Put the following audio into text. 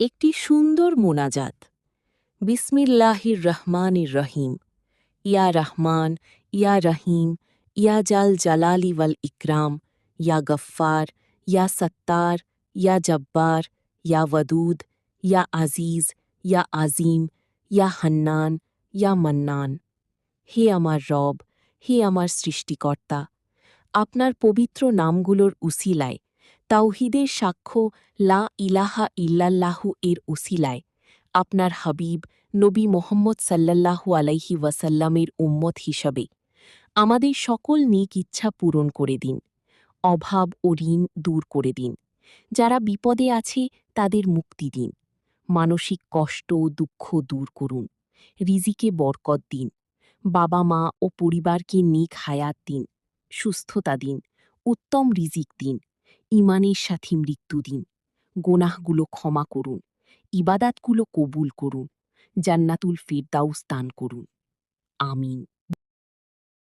একটি সুন্দর মোনাজাত। বিসমিল্লাহির রহমানির রহিম। ইয়া রহমান, ইয়া রহিম, ইয়া জাল জালালি ওয়াল ইকরাম, ইয়া গফ্ফার, ইয়া সত্তার, ইয়া জব্বার, ইয়া ওয়াদুদ, ইয়া আজিজ, ইয়া আজিম, ইয়া হান্নান, ইয়া মান্নান। হে আমার রব, হে আমার সৃষ্টিকর্তা, আপনার পবিত্র নামগুলোর উসিলায়, তাওহীদের সাক্ষ্য লা ইলাহা ইল্লাল্লাহু এর উসিলায়, আপনার হাবিব নবী মোহাম্মদ সাল্লাল্লাহু আলাইহি ওয়াসাল্লামের উম্মত হিসাবে আমাদের সকল নেক ইচ্ছা পূরণ করে দিন, অভাব ও ঋণ দূর করে দিন। যারা বিপদে আছে তাদের মুক্তি দিন, মানসিক কষ্ট ও দুঃখ দূর করুন, রিজিকে বরকত দিন, বাবা মা ও পরিবারকে নেক হায়াত দিন, সুস্থতা দিন, উত্তম রিজিক দিন, ঈমানের সাথে মৃত্যু দিন, গোনাহগুলো ক্ষমা করুন, ইবাদাতগুলো কবুল করুন, জান্নাতুল ফিরদাউস দান করুন। আমিন।